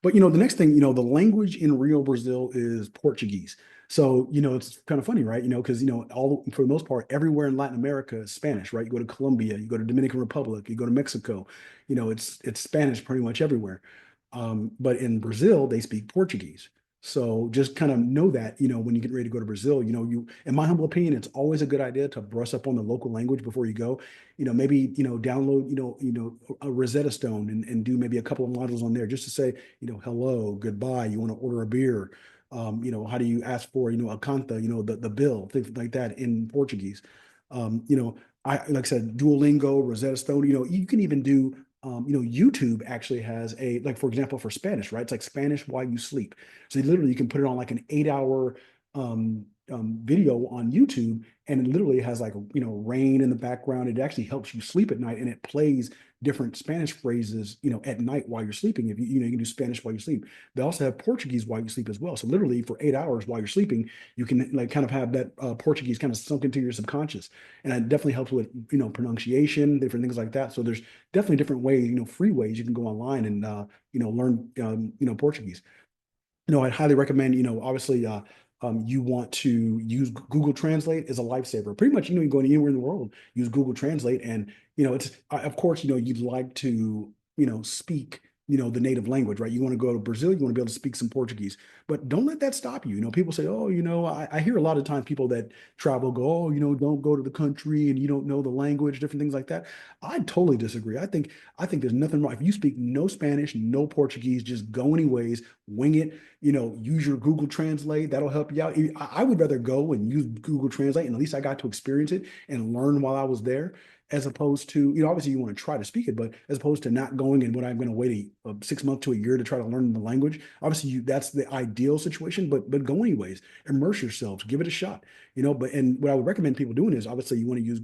But the next thing, the language in Rio, Brazil is Portuguese. So, it's kind of funny, right? Because all for the most part, everywhere in Latin America is Spanish, right? You go to Colombia, you go to Dominican Republic, you go to Mexico, it's Spanish pretty much everywhere. But in Brazil, they speak Portuguese. So just kind of know that, when you get ready to go to Brazil, in my humble opinion, it's always a good idea to brush up on the local language before you go. Maybe, download, a Rosetta Stone and do maybe a couple of modules on there just to say, hello, goodbye, you want to order a beer. How do you ask for, a conta, the bill, things like that in Portuguese. Like I said, Duolingo, Rosetta Stone, you can even do YouTube actually has like, for example, for Spanish, right? It's like Spanish while you sleep. So literally you can put it on like an 8 hour video on YouTube, and it literally has like, rain in the background. It actually helps you sleep at night, and it plays different Spanish phrases, at night while you're sleeping. If you can do Spanish while you sleep. They also have Portuguese while you sleep as well. So literally for 8 hours while you're sleeping, you can like kind of have that Portuguese kind of sunk into your subconscious. And it definitely helps with, pronunciation, different things like that. So there's definitely different ways, free ways you can go online and, learn, Portuguese. I'd highly recommend, obviously, you want to use Google Translate as a lifesaver. Pretty much, you can go anywhere in the world, use Google Translate, and it's of course, you'd like to, speak, the native language, right? You want to go to Brazil, you want to be able to speak some Portuguese, but don't let that stop you. People say, oh, I hear a lot of times people that travel go, oh, don't go to the country and you don't know the language, different things like that. I totally disagree. I think there's nothing wrong if you speak no Spanish, no Portuguese, just go anyways, wing it. Use your Google Translate. That'll help you out. I would rather go and use Google Translate, and at least I got to experience it and learn while I was there, as opposed to, obviously you want to try to speak it, but as opposed to not going and what I'm going to wait a 6 months to a year to try to learn the language. Obviously, that's the ideal situation, but go anyways. Immerse yourselves, give it a shot. And what I would recommend people doing is obviously you want to use,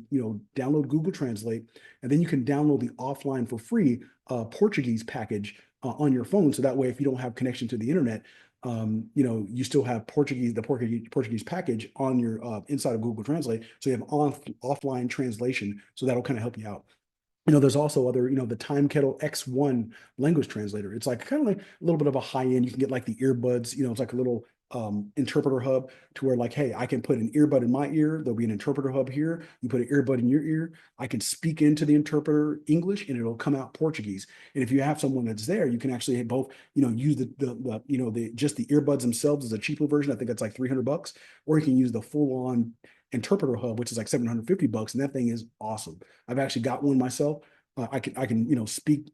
download Google Translate, and then you can download the offline for free Portuguese package on your phone. So that way, if you don't have connection to the internet, you still have the Portuguese package on your inside of Google Translate. So you have offline translation. So that'll kind of help you out. There's also other, the Time Kettle X-One language translator. It's like kind of like a little bit of a high end. You can get like the earbuds, it's like a little interpreter hub to where like, hey, I can put an earbud in my ear. There'll be an interpreter hub here. You put an earbud in your ear. I can speak into the interpreter English and it'll come out Portuguese. And if you have someone that's there, you can actually both, use the just the earbuds themselves as a cheaper version. I think that's like $300, or you can use the full on interpreter hub, which is like $750, and that thing is awesome. I've actually got one myself. I can speak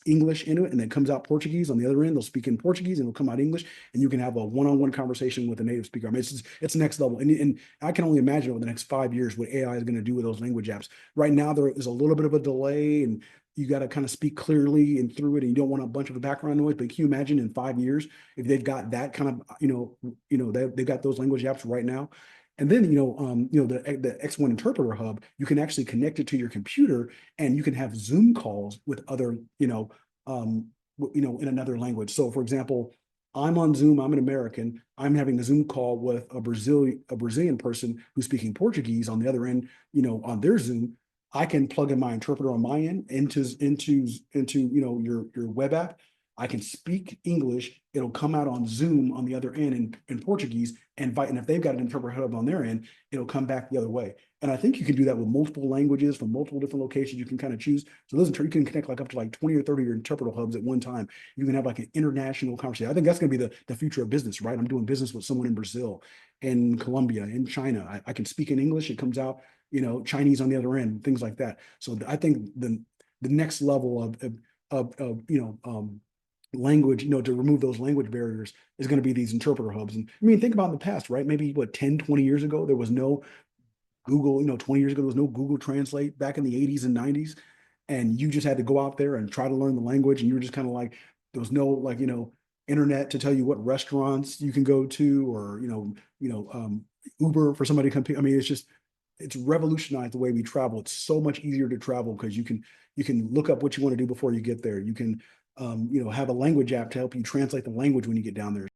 English into it, and then it comes out Portuguese on the other end. They'll speak in Portuguese, and it'll come out English, and you can have a one-on-one conversation with a native speaker. I mean, it's next level, and I can only imagine over the next 5 years what AI is going to do with those language apps. Right now, there is a little bit of a delay, and you got to kind of speak clearly and through it, and you don't want a bunch of background noise. But can you imagine in 5 years if they've got that kind of, they've got those language apps right now? And then, the X-One Interpreter Hub, you can actually connect it to your computer, and you can have Zoom calls with other, in another language. So, for example, I'm on Zoom. I'm an American. I'm having a Zoom call with a Brazilian person who's speaking Portuguese on the other end. On their Zoom, I can plug in my interpreter on my end into your web app. I can speak English. It'll come out on Zoom on the other end in Portuguese, and if they've got an interpreter hub on their end, it'll come back the other way. And I think you can do that with multiple languages from multiple different locations. You can kind of choose. So you can connect like up to like 20 or 30 interpreter hubs at one time. You can have like an international conversation. I think that's going to be the future of business, right? I'm doing business with someone in Brazil, in Colombia, in China. I can speak in English. It comes out, Chinese on the other end, things like that. So I think the next level of language, to remove those language barriers is going to be these interpreter hubs. And I mean, think about in the past, right? Maybe what, 10, 20 years ago, there was no Google, 20 years ago, there was no Google Translate back in the 80s and 90s. And you just had to go out there and try to learn the language. And you were just kind of like, there was no like, internet to tell you what restaurants you can go to, or, Uber for somebody to come pick. I mean, it's revolutionized the way we travel. It's so much easier to travel because you can look up what you want to do before you get there. You can have a language app to help you translate the language when you get down there.